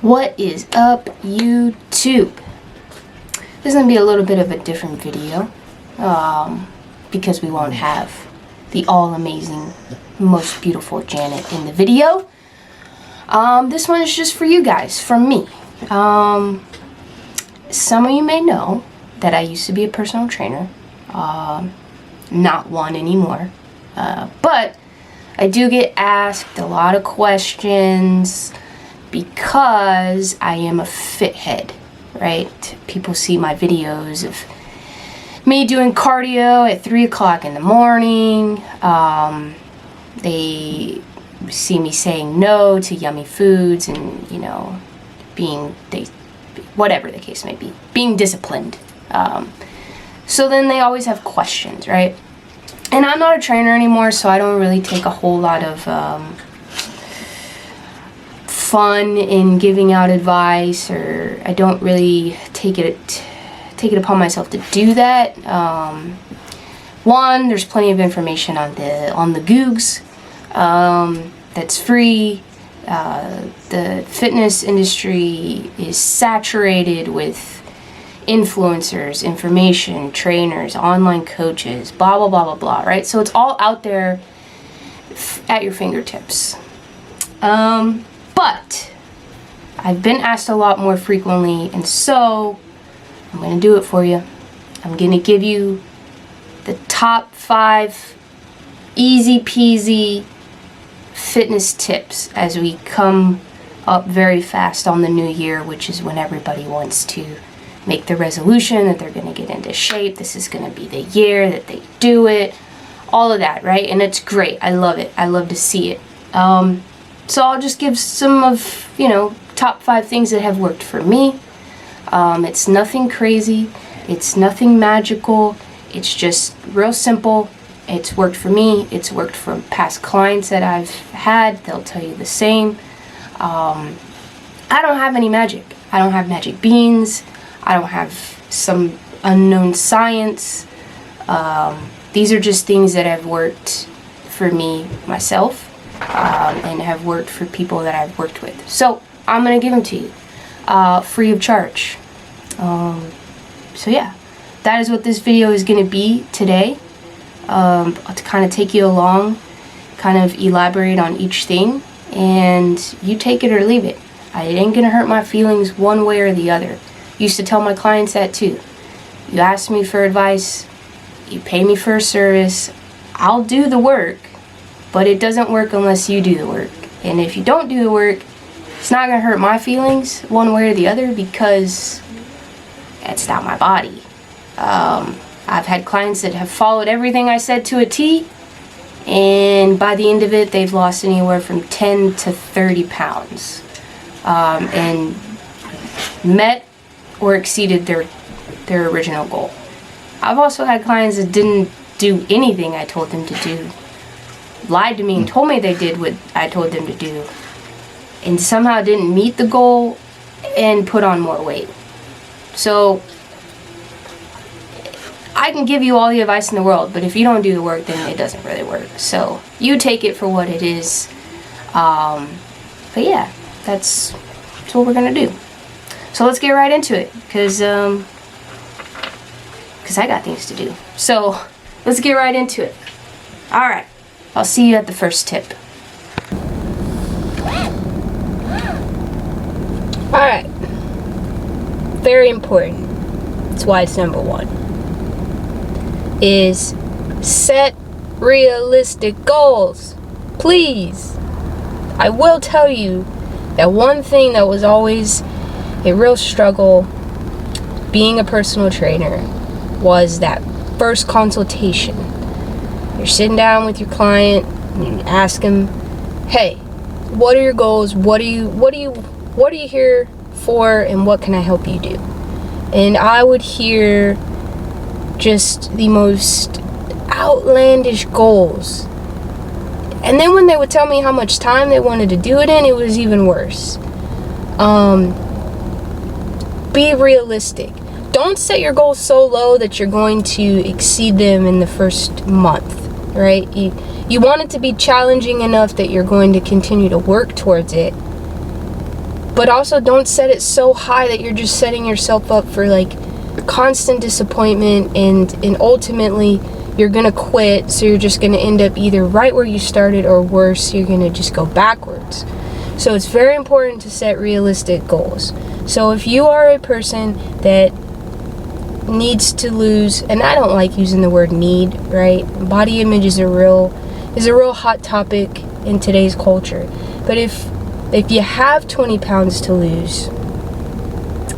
What is up, YouTube? This is going to be a little bit of a different video because we won't have the all-amazing, most beautiful Janet in the video. This one is just for you guys, from me. Some of you may know that I used to be a personal trainer. Not one anymore. But I do get asked a lot of questions because I am a fit head, right? People see my videos of me doing cardio at 3 o'clock in the morning. They see me saying no to yummy foods and, you know, whatever the case may be, being disciplined. So then they always have questions, right? And I'm not a trainer anymore, so I don't really take a whole lot of fun in giving out advice, or I don't really take it upon myself to do that. One, there's plenty of information on the Googs that's free. The fitness industry is saturated with influencers, information, trainers, online coaches, blah, blah, blah, blah, blah, right? So it's all out there at your fingertips. But I've been asked a lot more frequently, and so I'm going to do it for you. I'm going to give you the top 5 easy peasy fitness tips as we come up very fast on the new year, which is when everybody wants to make the resolution that they're going to get into shape. This is going to be the year that they do it. All of that, right? And it's great. I love it. I love to see it. So I'll just give some of, top 5 things that have worked for me. It's nothing crazy. It's nothing magical. It's just real simple. It's worked for me. It's worked for past clients that I've had. They'll tell you the same. I don't have any magic. I don't have magic beans. I don't have some unknown science. These are just things that have worked for me, myself, and have worked for people that I've worked with. So I'm going to give them to you free of charge. So yeah, that is what this video is going to be today. To kind of take you along, kind of elaborate on each thing, and you take it or leave it. It ain't going to hurt my feelings one way or the other. Used to tell my clients that too. You ask me for advice, you pay me for a service, I'll do the work, but it doesn't work unless you do the work. And if you don't do the work, it's not going to hurt my feelings one way or the other because it's not my body. I've had clients that have followed everything I said to a T, and by the end of it, they've lost anywhere from 10 to 30 pounds. And met or exceeded their original goal. I've also had clients that didn't do anything I told them to do, lied to me and told me they did what I told them to do, and somehow didn't meet the goal and put on more weight. So I can give you all the advice in the world, but if you don't do the work, then it doesn't really work. So you take it for what it is. But yeah, that's what we're gonna do. So let's get right into it, because I got things to do. So let's get right into it. All right, I'll see you at the first tip. All right, very important. That's why it's number 1. Is set realistic goals. Please. I will tell you that one thing that was always a real struggle being a personal trainer was that first consultation. You're sitting down with your client and you ask them, hey, what are your goals? What are you here for, and what can I help you do? And I would hear just the most outlandish goals. And then when they would tell me how much time they wanted to do it in, it was even worse. Be realistic. Don't set your goals so low that you're going to exceed them in the first month, right? You want it to be challenging enough that you're going to continue to work towards it, But also don't set it so high that you're just setting yourself up for like constant disappointment, and ultimately you're gonna quit. So you're just gonna end up either right where you started, or worse, you're gonna just go backwards. So it's very important to set realistic goals. So if you are a person that needs to lose, and I don't like using the word need, right? Body image is a real hot topic in today's culture. But if you have 20 pounds to lose,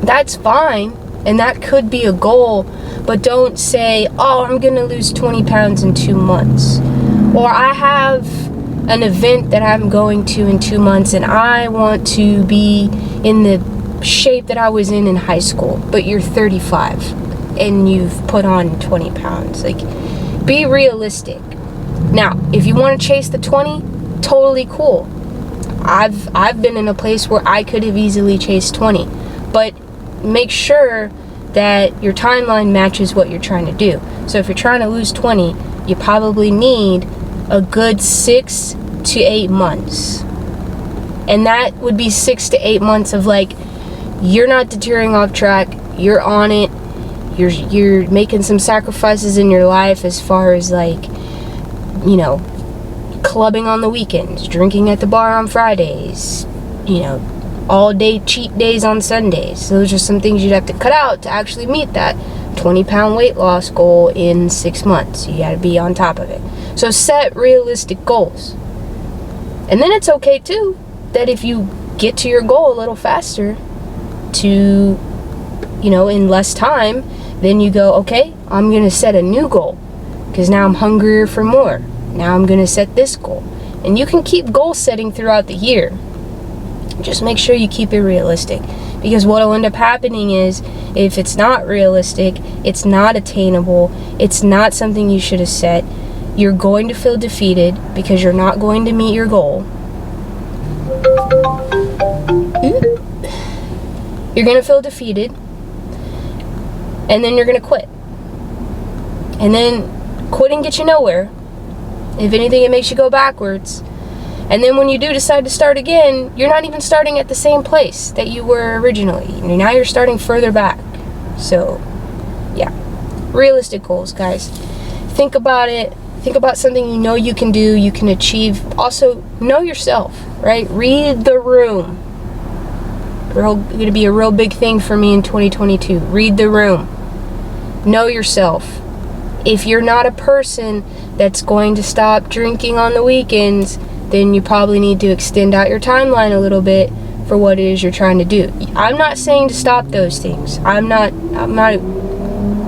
that's fine, and that could be a goal. But don't say, oh, I'm gonna lose 20 pounds in 2 months, or I have an event that I'm going to in 2 months and I want to be in the shape that I was in high school. But you're 35 and you've put on 20 pounds. Like, be realistic. Now, if you want to chase the 20, totally cool. I've been in a place where I could have easily chased 20, but make sure that your timeline matches what you're trying to do. So if you're trying to lose 20, you probably need a good 6 to 8 months. And that would be 6 to 8 months of like, you're not deterring off track, you're on it, you're making some sacrifices in your life as far as like, you know, clubbing on the weekends, drinking at the bar on Fridays, you know, all day cheat days on Sundays. Those are some things you'd have to cut out to actually meet that 20-pound weight loss goal in 6 months. You got to be on top of it. So set realistic goals. And then it's okay too that if you get to your goal a little faster, to, you know, in less time, then you go, okay, I'm going to set a new goal because now I'm hungrier for more. Now I'm going to set this goal. And you can keep goal setting throughout the year. Just make sure you keep it realistic, because what will end up happening is, if it's not realistic, it's not attainable, it's not something you should have set, you're going to feel defeated because you're not going to meet your goal. You're going to feel defeated, and then you're going to quit. And then quitting gets you nowhere. If anything, it makes you go backwards. And then when you do decide to start again, you're not even starting at the same place that you were originally. Now you're starting further back. So, yeah. Realistic goals, guys. Think about it. Think about something you know you can do, you can achieve. Also, know yourself, right? Read the room. Going to be a real big thing for me in 2022. Read the room. Know yourself. If you're not a person that's going to stop drinking on the weekends, then you probably need to extend out your timeline a little bit for what it is you're trying to do. I'm not saying to stop those things. I'm not,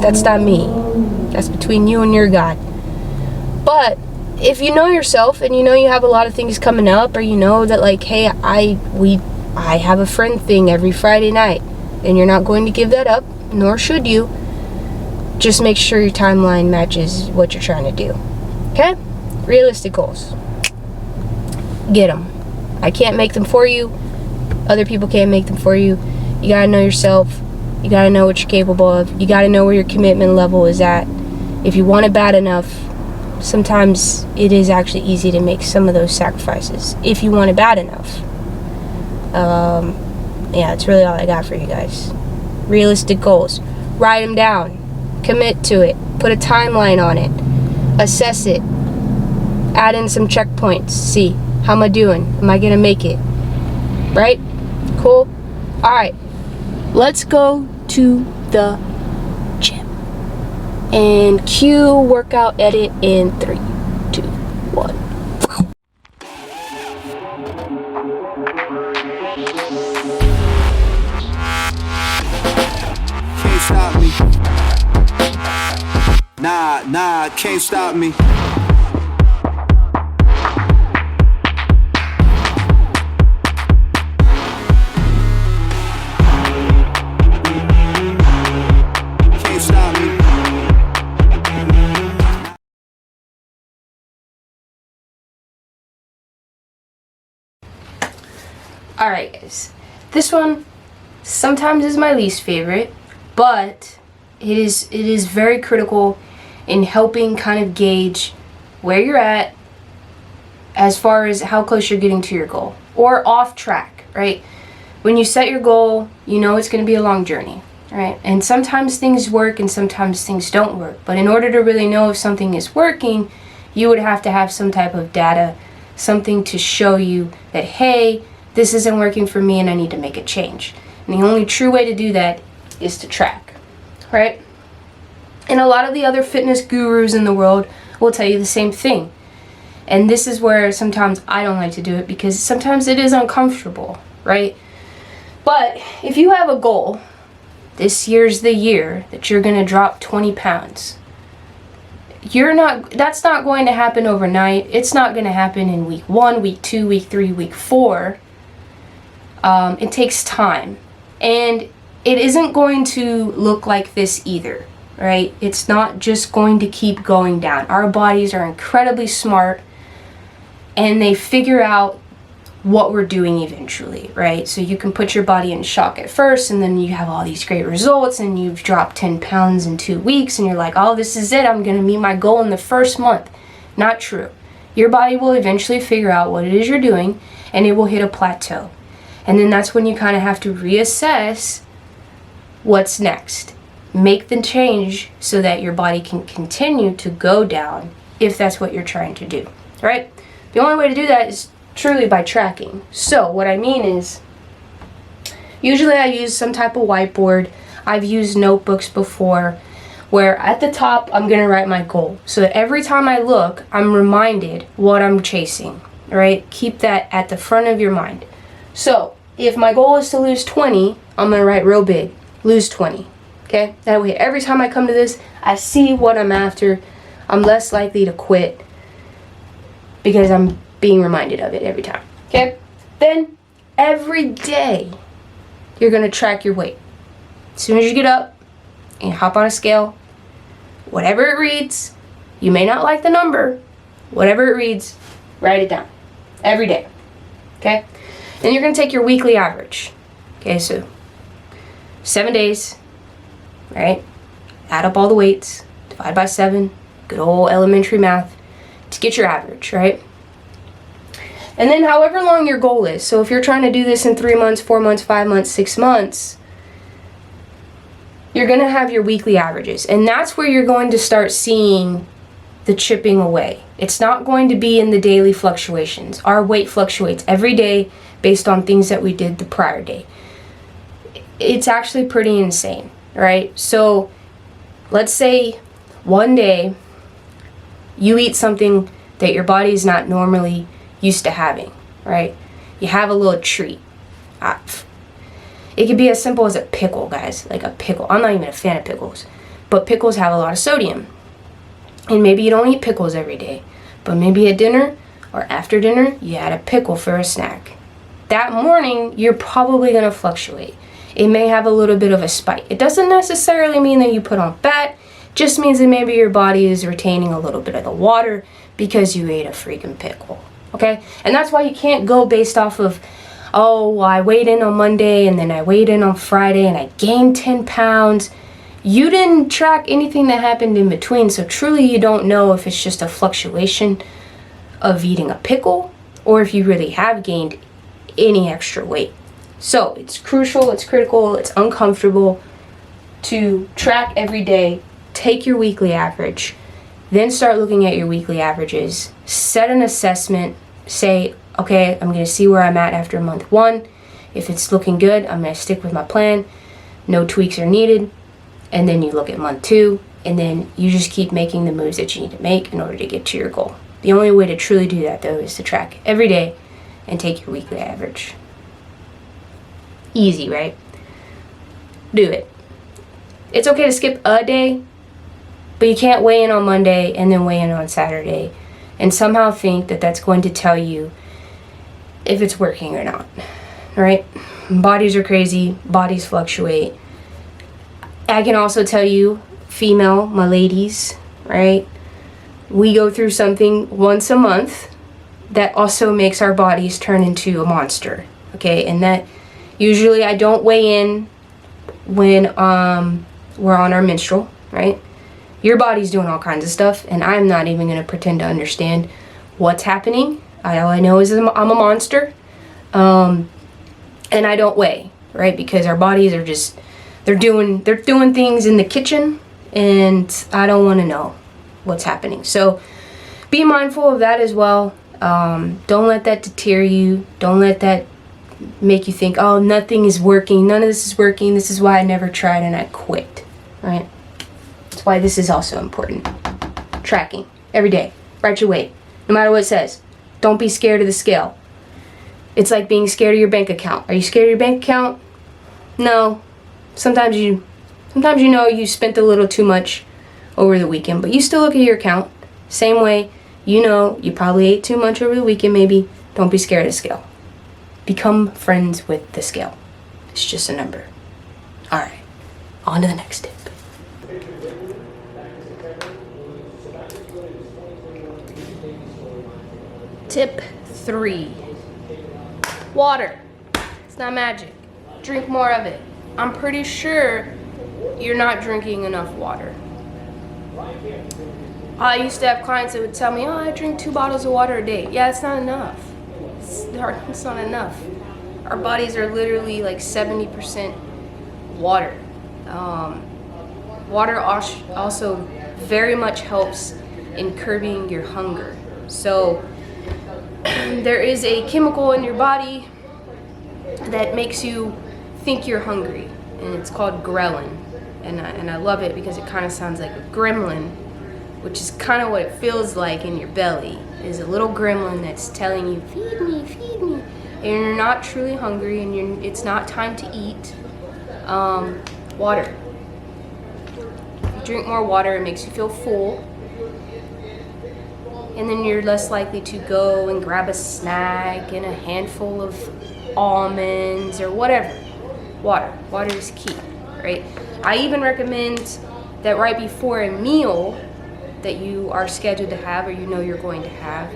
that's not me. That's between you and your God. But if you know yourself and you know you have a lot of things coming up, or you know that like, hey, I have a friend thing every Friday night, and you're not going to give that up, nor should you. Just make sure your timeline matches what you're trying to do. Okay? Realistic goals. Get them. I can't make them for you. Other people can't make them for you. You gotta know yourself. You gotta know what you're capable of. You gotta know where your commitment level is at. If you want it bad enough, sometimes it is actually easy to make some of those sacrifices if you want it bad enough. Yeah, that's really all I got for you guys. Realistic goals. Write them down. Commit to it. Put a timeline on it. Assess it. Add in some checkpoints. See, how am I doing? Am I gonna make it? Right? Cool? Alright. Let's go to the gym. And cue workout edit in 3, 2, 1. Can't stop me. Nah, can't stop me. Can't stop me. Alright guys, this one sometimes is my least favorite, but it is very critical in helping kind of gauge where you're at as far as how close you're getting to your goal, or off track, right? when you set your goal, you know it's going to be a long journey, right? And sometimes things work and sometimes things don't work. But in order to really know if something is working, you would have to have some type of data, something to show you that, hey, this isn't working for me and I need to make a change. And the only true way to do that is to track, right? And a lot of the other fitness gurus in the world will tell you the same thing. And this is where sometimes I don't like to do it, because sometimes it is uncomfortable, right? But if you have a goal, this year's the year that you're going to drop 20 pounds. That's not going to happen overnight. It's not going to happen in week 1, week 2, week 3, week 4. It takes time. And it isn't going to look like this either, right? It's not just going to keep going down. Our bodies are incredibly smart, and they figure out what we're doing eventually, right? So you can put your body in shock at first, and then you have all these great results, and you've dropped 10 pounds in 2 weeks, and you're like, oh, this is it. I'm going to meet my goal in the first month. Not true. Your body will eventually figure out what it is you're doing, and it will hit a plateau. And then that's when you kind of have to reassess what's next. Make the change so that your body can continue to go down if that's what you're trying to do, right? The only way to do that is truly by tracking. So what I mean is, usually I use some type of whiteboard. I've used notebooks before, where at the top I'm going to write my goal, so that every time I look, I'm reminded what I'm chasing, right? Keep that at the front of your mind. So if my goal is to lose 20, I'm going to write real big, lose 20. Okay? That way every time I come to this, I see what I'm after. I'm less likely to quit because I'm being reminded of it every time. Okay? Then every day you're going to track your weight. As soon as you get up and hop on a scale, whatever it reads, you may not like the number, whatever it reads, write it down every day. Okay? Then you're going to take your weekly average. Okay, so 7 days, right? Add up all the weights, divide by 7, good old elementary math, to get your average, right? And then however long your goal is, so if you're trying to do this in 3 months, 4 months, 5 months, 6 months, you're going to have your weekly averages. And that's where you're going to start seeing the chipping away. It's not going to be in the daily fluctuations. Our weight fluctuates every day based on things that we did the prior day. It's actually pretty insane, right? So let's say one day you eat something that your body is not normally used to having, right? You have a little treat. It could be as simple as a pickle, guys, like a pickle. I'm not even a fan of pickles, but pickles have a lot of sodium. And maybe you don't eat pickles every day, but maybe at dinner or after dinner, you had a pickle for a snack. That morning, you're probably going to fluctuate. It may have a little bit of a spike. It doesn't necessarily mean that you put on fat, just means that maybe your body is retaining a little bit of the water because you ate a freaking pickle, okay? And that's why you can't go based off of, oh, well, I weighed in on Monday and then I weighed in on Friday and I gained 10 pounds. You didn't track anything that happened in between, so truly you don't know if it's just a fluctuation of eating a pickle or if you really have gained any extra weight. So it's crucial, it's critical, it's uncomfortable to track every day, take your weekly average, then start looking at your weekly averages, set an assessment, say, okay, I'm going to see where I'm at after month 1. If it's looking good, I'm going to stick with my plan. No tweaks are needed. And then you look at month 2, and then you just keep making the moves that you need to make in order to get to your goal. The only way to truly do that, though, is to track every day and take your weekly average. Easy, right? Do it. It's okay to skip a day, but you can't weigh in on Monday and then weigh in on Saturday and somehow think that that's going to tell you if it's working or not, right? Bodies are crazy. Bodies fluctuate. I can also tell you, female, my ladies, right? We go through something once a month that also makes our bodies turn into a monster, okay? And that usually I don't weigh in when we're on our menstrual, right? Your body's doing all kinds of stuff, and I'm not even going to pretend to understand what's happening. All I know is I'm a monster. and I don't weigh, right? Because our bodies are just, they're doing things in the kitchen, and I don't want to know what's happening. So be mindful of that as well. Don't let that deter you. Don't let that make you think, oh, nothing is working. None of this is working. This is why I never tried and I quit, right? That's why this is also important. Tracking every day. Write your weight, no matter what it says. Don't be scared of the scale. It's like being scared of your bank account. Are you scared of your bank account? No. Sometimes you know you spent a little too much over the weekend, but you still look at your account. Same way, you know you probably ate too much over the weekend maybe. Don't be scared of the scale. Become friends with the scale. It's just a number. Alright, on to the next tip. Tip 3. Water. It's not magic. Drink more of it. I'm pretty sure you're not drinking enough water. I used to have clients that would tell me, oh, I drink 2 bottles of water a day. Yeah, it's not enough. It's not enough. Our bodies are literally like 70% water. Water also very much helps in curbing your hunger. So there is a chemical in your body that makes you think you're hungry, and it's called ghrelin. And I love it because it kind of sounds like a gremlin, which is kind of what it feels like in your belly, is a little gremlin that's telling you, feed me, feed me. And you're not truly hungry, and it's not time to eat. Water. If you drink more water, it makes you feel full. And then you're less likely to go and grab a snack and a handful of almonds or whatever. Water is key, right? I even recommend that right before a meal that you are scheduled to have, or you know you're going to have,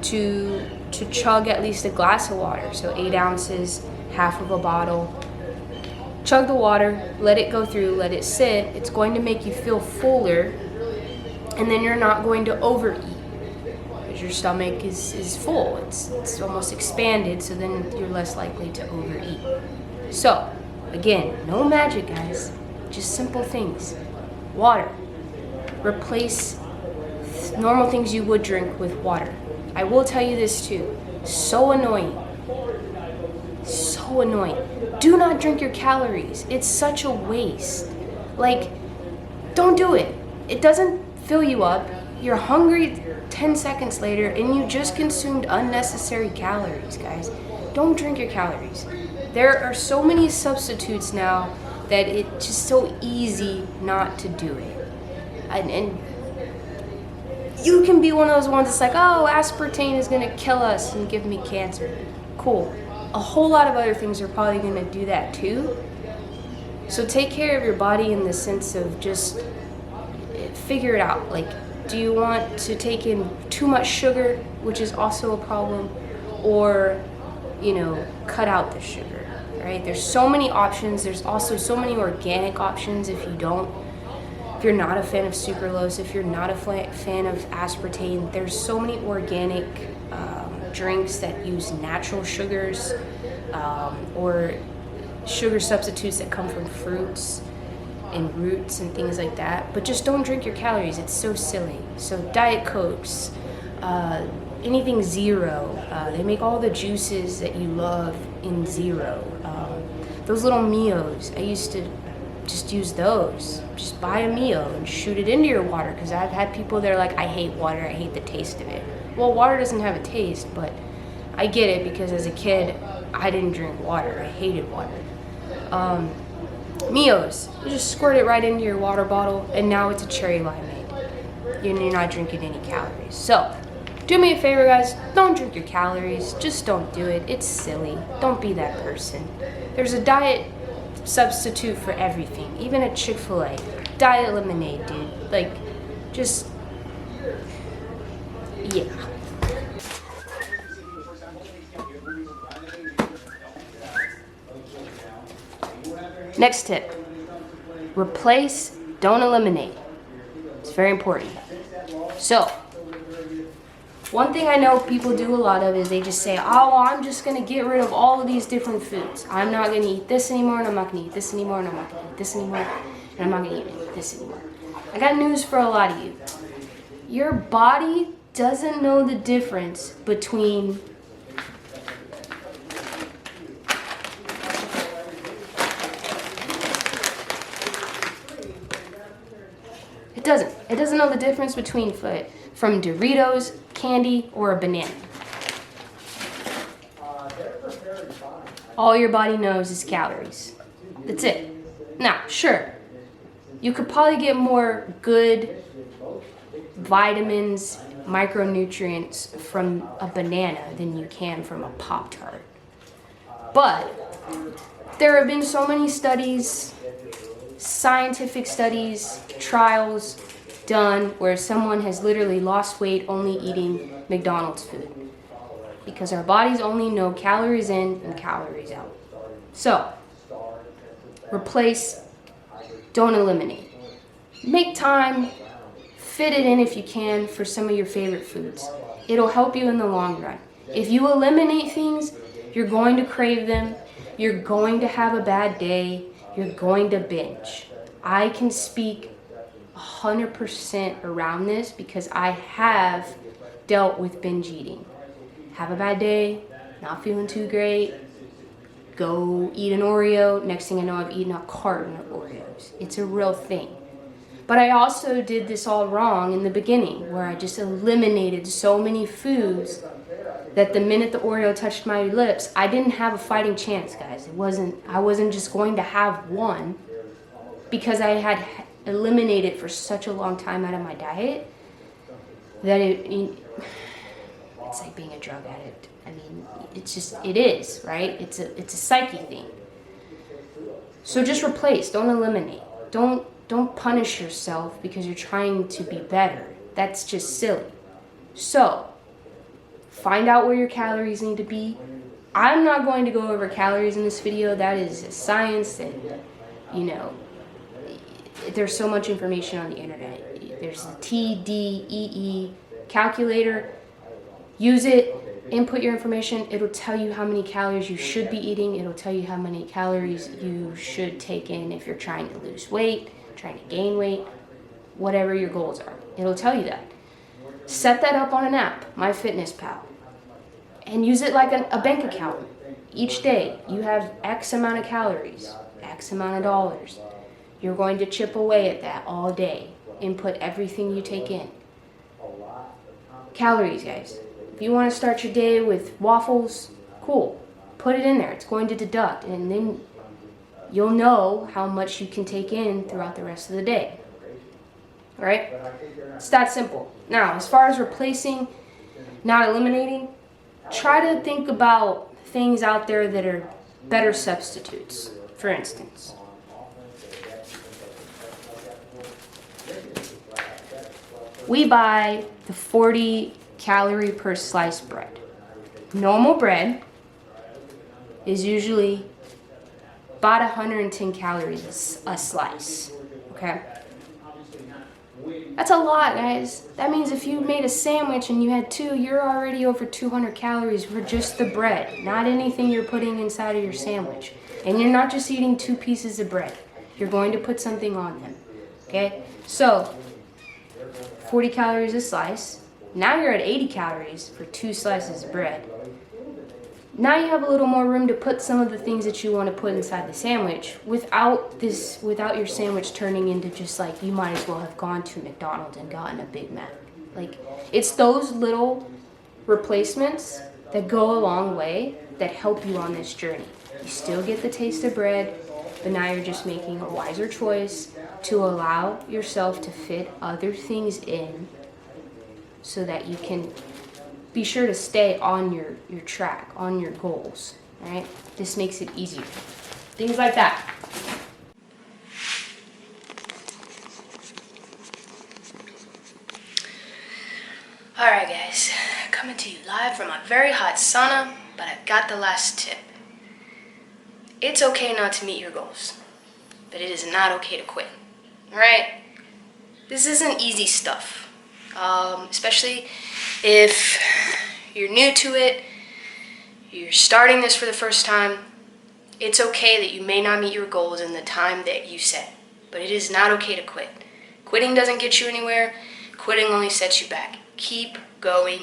to chug at least a glass of water. So 8 ounces, half of a bottle. Chug the water, let it go through, let it sit. It's going to make you feel fuller, and then you're not going to overeat. Your stomach is full, it's almost expanded, so then you're less likely to overeat. So again, no magic, guys, just simple things. Water. Replace normal things you would drink with water. I will tell you this too, so annoying, do not drink your calories. It's such a waste. Like, don't do it. It doesn't fill you up. You're hungry 10 seconds later, and you just consumed unnecessary calories, guys. Don't drink your calories. There are so many substitutes now that it's just so easy not to do it. And you can be one of those ones that's like, oh, aspartame is gonna kill us and give me cancer. Cool. A whole lot of other things are probably gonna do that too. So take care of your body in the sense of just figure it out. Like, do you want to take in too much sugar, which is also a problem, or, cut out the sugar, right? There's so many options. There's also so many organic options if you're not a fan of sucralose, if you're not a fan of aspartame. There's so many organic drinks that use natural sugars, or sugar substitutes that come from fruits and roots and things like that. But just don't drink your calories. It's so silly. So Diet Cokes, anything zero. They make all the juices that you love in zero. Those little Mios, I used to just use those. Just buy a Mio and shoot it into your water, because I've had people that are like, I hate water, I hate the taste of it. Well, water doesn't have a taste, but I get it, because as a kid, I didn't drink water. I hated water. Mios, you just squirt it right into your water bottle, and now it's a cherry limeade. You're not drinking any calories. So, do me a favor, guys. Don't drink your calories. Just don't do it. It's silly. Don't be that person. There's a diet substitute for everything, even at Chick-fil-A. Diet lemonade, dude. Like, just, yeah. Next tip, replace, don't eliminate. It's very important. So, One thing I know people do a lot of is they just say, oh, I'm just going to get rid of all of these different foods. I'm not going to eat this anymore, and I'm not going to eat this anymore, and I'm not going to eat this anymore, and I'm not going to eat this anymore. I got news for a lot of you. Your body doesn't know the difference between It doesn't know the difference between from Doritos, candy, or a banana. All your body knows is calories. That's it. Now, sure, you could probably get more good vitamins, micronutrients from a banana than you can from a Pop-Tart. But there have been so many studies, scientific studies, trials done where someone has literally lost weight only eating McDonald's food, because our bodies only know calories in and calories out. So replace, don't eliminate. Make time, fit it in if you can for some of your favorite foods. It'll help you in the long run. If you eliminate things, you're going to crave them, you're going to have a bad day, you're going to binge. I can speak 100% around this because I have dealt with binge eating. Have a bad day, not feeling too great, go eat an Oreo, next thing I know I've eaten a carton of Oreos. It's a real thing. But I also did this all wrong in the beginning, where I just eliminated so many foods that the minute the Oreo touched my lips, I didn't have a fighting chance, guys. I wasn't just going to have one, because I had eliminated for such a long time out of my diet that it's like being a drug addict. I mean, it is, right? It's a psyche thing. So just replace, don't eliminate. Don't punish yourself because you're trying to be better. That's just silly. So find out where your calories need to be. I'm not going to go over calories in this video. That is science, and there's so much information on the internet. There's the TDEE calculator. Use it, input your information. It'll tell you how many calories you should be eating. It'll tell you how many calories you should take in if you're trying to lose weight, trying to gain weight, whatever your goals are. It'll tell you that. Set that up on an app, MyFitnessPal, and use it like a bank account. Each day you have X amount of calories, X amount of dollars. You're going to chip away at that all day. Input everything you take in. Calories, guys. If you want to start your day with waffles, cool. Put it in there. It's going to deduct, and then you'll know how much you can take in throughout the rest of the day. All right? It's that simple. Now, as far as replacing, not eliminating, try to think about things out there that are better substitutes. For instance, we buy the 40 calorie per slice bread. Normal bread is usually about 110 calories a slice, okay? That's a lot, guys. That means if you made a sandwich and you had two, you're already over 200 calories for just the bread, not anything you're putting inside of your sandwich. And you're not just eating 2 pieces of bread. You're going to put something on them, okay? So 40 calories a slice. Now you're at 80 calories for 2 slices of bread. Now you have a little more room to put some of the things that you want to put inside the sandwich without your sandwich turning into just like you might as well have gone to McDonald's and gotten a Big Mac. Like, it's those little replacements that go a long way that help you on this journey. You still get the taste of bread, but now you're just making a wiser choice to allow yourself to fit other things in so that you can be sure to stay on your track, on your goals, all right? This makes it easier. Things like that. All right, guys, coming to you live from a very hot sauna, but I've got the last tip. It's okay not to meet your goals, but it is not okay to quit, all right? This isn't easy stuff, especially If you're new to it, you're starting this for the first time, it's okay that you may not meet your goals in the time that you set, but it is not okay to quit. Quitting doesn't get you anywhere. Quitting only sets you back. Keep going.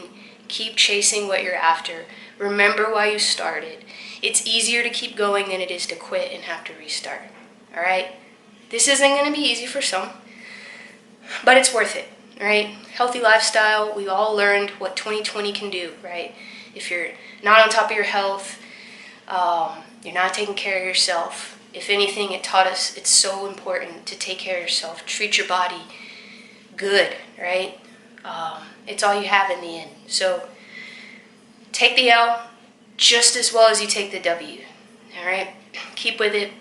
Keep chasing what you're after. Remember why you started. It's easier to keep going than it is to quit and have to restart. All right? This isn't going to be easy for some, but it's worth it, right? Healthy lifestyle, we all learned what 2020 can do, right? If you're not on top of your health, you're not taking care of yourself. If anything, it taught us it's so important to take care of yourself, treat your body good, right? It's all you have in the end. So take the L just as well as you take the W, all right? Keep with it.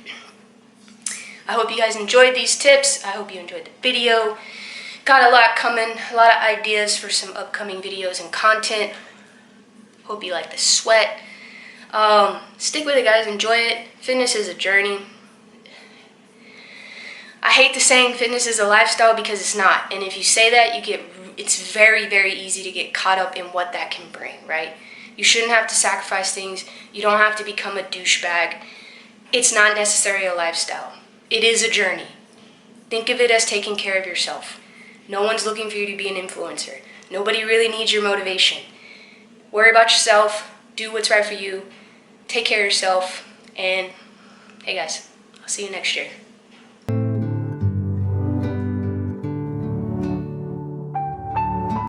I hope you guys enjoyed these tips. I hope you enjoyed the video. Got a lot coming, a lot of ideas for some upcoming videos and content. Hope you like the sweat. Stick with it, guys. Enjoy it. Fitness is a journey. I hate the saying fitness is a lifestyle because it's not. And if you say that, it's very, very easy to get caught up in what that can bring, right? You shouldn't have to sacrifice things. You don't have to become a douchebag. It's not necessarily a lifestyle. It is a journey. Think of it as taking care of yourself. No one's looking for you to be an influencer. Nobody really needs your motivation. Worry about yourself. Do what's right for you. Take care of yourself. And hey guys, I'll see you next year.